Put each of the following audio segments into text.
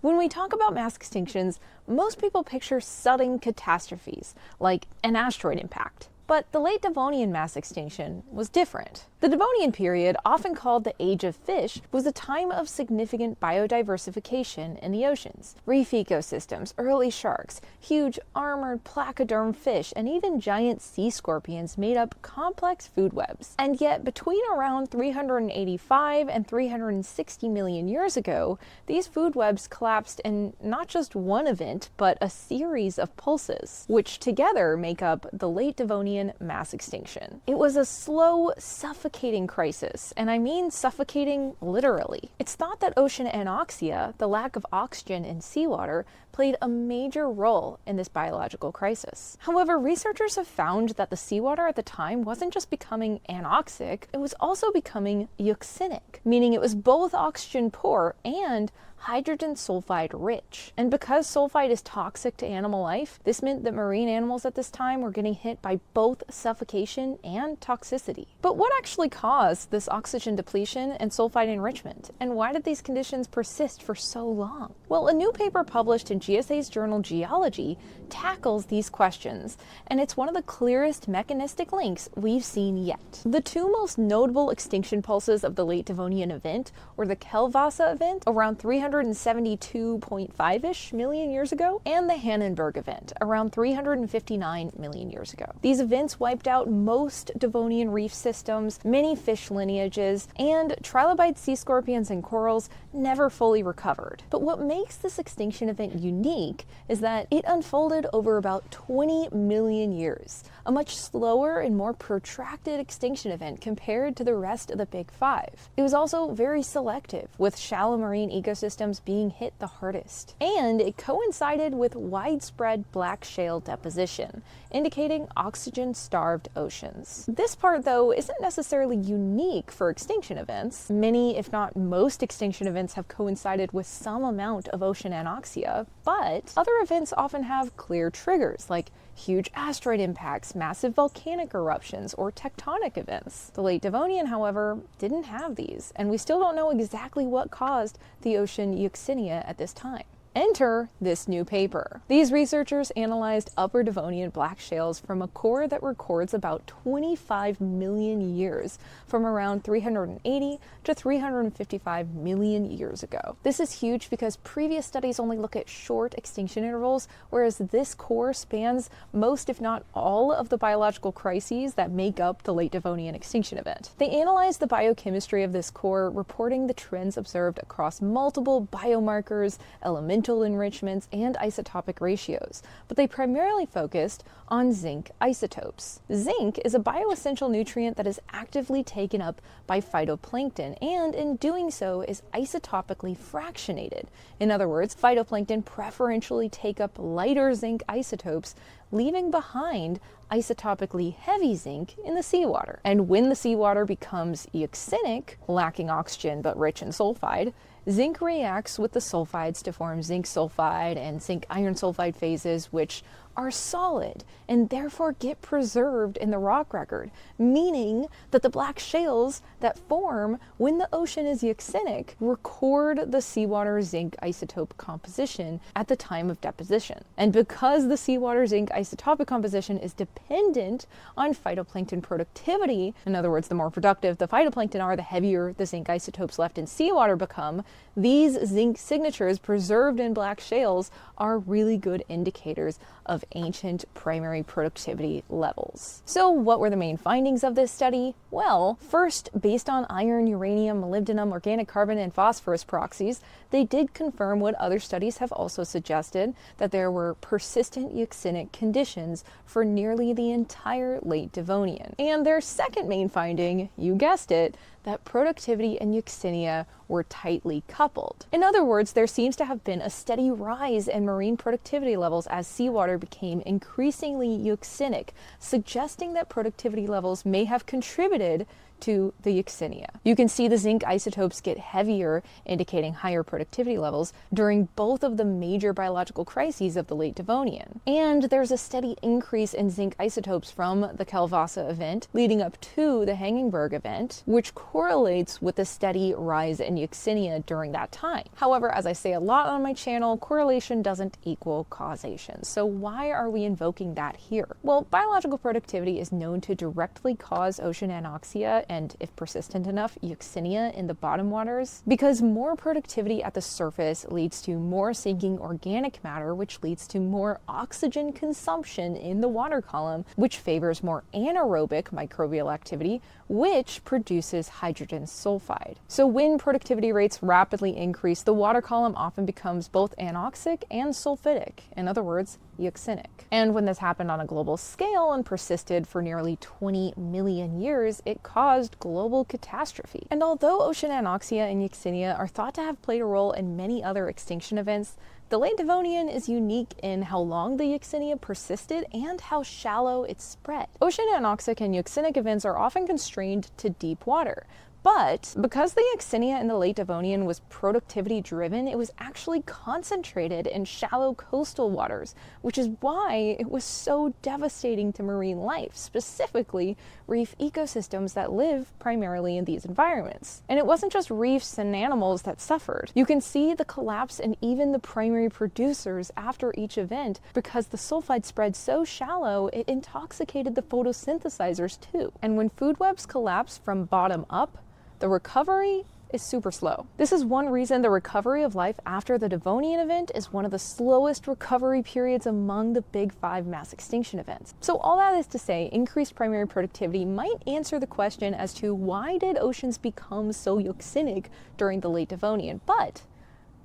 When we talk about mass extinctions, most people picture sudden catastrophes, like an asteroid impact. But the late Devonian mass extinction was different. The Devonian period, often called the Age of Fish, was a time of significant biodiversification in the oceans. Reef ecosystems, early sharks, huge armored placoderm fish, and even giant sea scorpions made up complex food webs. And yet, between around 385 and 360 million years ago, these food webs collapsed in not just one event, but a series of pulses, which together make up the late Devonian mass extinction. It was a slow, suffocating crisis, and I mean suffocating literally. It's thought that ocean anoxia, the lack of oxygen in seawater, played a major role in this biological crisis. However, researchers have found that the seawater at the time wasn't just becoming anoxic, it was also becoming euxinic, meaning it was both oxygen poor and hydrogen sulfide rich. And because sulfide is toxic to animal life, this meant that marine animals at this time were getting hit by both suffocation and toxicity. But what actually caused this oxygen depletion and sulfide enrichment? And why did these conditions persist for so long? Well, a new paper published in GSA's journal Geology tackles these questions, and it's one of the clearest mechanistic links we've seen yet. The two most notable extinction pulses of the late Devonian event were the Kelvassa event around 372.5-ish million years ago, and the Hannenberg event around 359 million years ago. These events wiped out most Devonian reef systems, many fish lineages, and trilobite sea scorpions and corals never fully recovered. But what makes this extinction event unique is that it unfolded over about 20 million years, a much slower and more protracted extinction event compared to the rest of the Big Five. It was also very selective, with shallow marine ecosystems being hit the hardest. And it coincided with widespread black shale deposition, indicating oxygen-starved oceans. This part, though, isn't necessarily unique for extinction events. Many, if not most, extinction events have coincided with some amount of ocean anoxia, but other events often have clear triggers, like huge asteroid impacts, massive volcanic eruptions, or tectonic events. The late Devonian, however, didn't have these, and we still don't know exactly what caused the ocean Euxinia at this time. Enter this new paper. These researchers analyzed Upper Devonian black shales from a core that records about 25 million years, from around 380 to 355 million years ago. This is huge because previous studies only look at short extinction intervals, whereas this core spans most, if not all, of the biological crises that make up the late Devonian extinction event. They analyzed the biochemistry of this core, reporting the trends observed across multiple biomarkers, elemental enrichments, and isotopic ratios, but they primarily focused on zinc isotopes. Zinc is a bioessential nutrient that is actively taken up by phytoplankton, and in doing so is isotopically fractionated. In other words, phytoplankton preferentially take up lighter zinc isotopes, leaving behind isotopically heavy zinc in the seawater. And when the seawater becomes euxinic, lacking oxygen but rich in sulfide, zinc reacts with the sulfides to form zinc sulfide and zinc iron sulfide phases, which are solid and therefore get preserved in the rock record, meaning that the black shales that form when the ocean is euxinic record the seawater zinc isotope composition at the time of deposition. And because the seawater zinc isotopic composition is dependent on phytoplankton productivity, in other words, the more productive the phytoplankton are, the heavier the zinc isotopes left in seawater become, these zinc signatures preserved in black shales are really good indicators of ancient primary productivity levels. So what were the main findings of this study? Well, first, based on iron, uranium, molybdenum, organic carbon, and phosphorus proxies, they did confirm what other studies have also suggested, that there were persistent euxinic conditions for nearly the entire late Devonian. And their second main finding, you guessed it, that productivity and Euxinia were tightly coupled. In other words, there seems to have been a steady rise in marine productivity levels as seawater became increasingly euxinic, suggesting that productivity levels may have contributed to the Euxinia. You can see the zinc isotopes get heavier, indicating higher productivity levels during both of the major biological crises of the late Devonian. And there's a steady increase in zinc isotopes from the Kalvasa event leading up to the Hangenberg event, which correlates with the steady rise in Euxinia during that time. However, as I say a lot on my channel, correlation doesn't equal causation. So why are we invoking that here? Well, biological productivity is known to directly cause ocean anoxia and, if persistent enough, Euxinia in the bottom waters, because more productivity at the surface leads to more sinking organic matter, which leads to more oxygen consumption in the water column, which favors more anaerobic microbial activity, which produces hydrogen sulfide. So when productivity rates rapidly increase, the water column often becomes both anoxic and sulfidic, in other words, euxinic. And when this happened on a global scale and persisted for nearly 20 million years, it caused global catastrophe. And although ocean anoxia and Euxinia are thought to have played a role in many other extinction events, the late Devonian is unique in how long the Euxinia persisted and how shallow it spread. Ocean anoxic and euxinic events are often constrained to deep water. But because the Euxinia in the late Devonian was productivity driven, it was actually concentrated in shallow coastal waters, which is why it was so devastating to marine life, specifically reef ecosystems that live primarily in these environments. And it wasn't just reefs and animals that suffered. You can see the collapse in even the primary producers after each event because the sulfide spread so shallow, it intoxicated the photosynthesizers too. And when food webs collapse from bottom up, the recovery is super slow. This is one reason the recovery of life after the Devonian event is one of the slowest recovery periods among the big 5 mass extinction events. So all that is to say, increased primary productivity might answer the question as to why did oceans become so euxinic during the late Devonian. But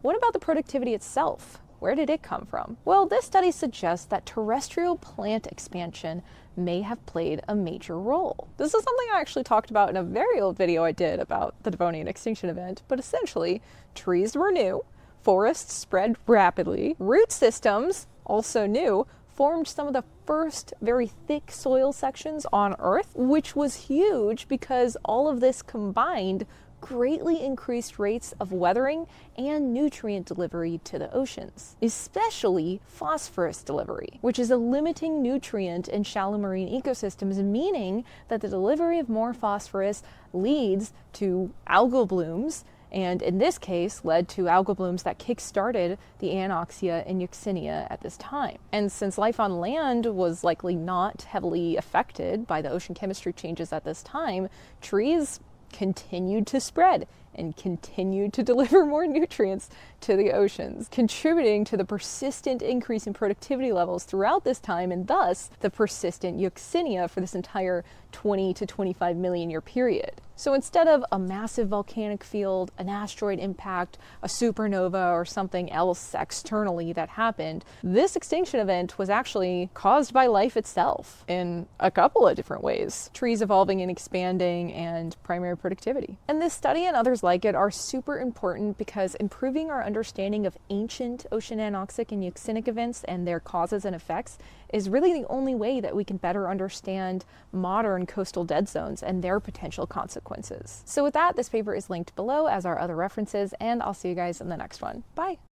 what about the productivity itself? Where did it come from? Well, this study suggests that terrestrial plant expansion may have played a major role. This is something I actually talked about in a very old video I did about the Devonian extinction event, but essentially, trees were new, forests spread rapidly, root systems, also new, formed some of the first very thick soil sections on Earth, which was huge because all of this combined greatly increased rates of weathering and nutrient delivery to the oceans, especially phosphorus delivery, which is a limiting nutrient in shallow marine ecosystems, meaning that the delivery of more phosphorus leads to algal blooms, and in this case led to algal blooms that kick-started the Anoxia and Euxinia at this time. And since life on land was likely not heavily affected by the ocean chemistry changes at this time, trees continued to spread and continued to deliver more nutrients to the oceans, contributing to the persistent increase in productivity levels throughout this time, and thus the persistent Euxinia for this entire 20 to 25 million year period. So instead of a massive volcanic field, an asteroid impact, a supernova, or something else externally that happened, this extinction event was actually caused by life itself in a couple of different ways. Trees evolving and expanding, and primary productivity. And this study and others like it are super important because improving our understanding of ancient ocean anoxic and euxinic events and their causes and effects is really the only way that we can better understand modern coastal dead zones and their potential consequences. So with that, this paper is linked below as are other references, and I'll see you guys in the next one. Bye!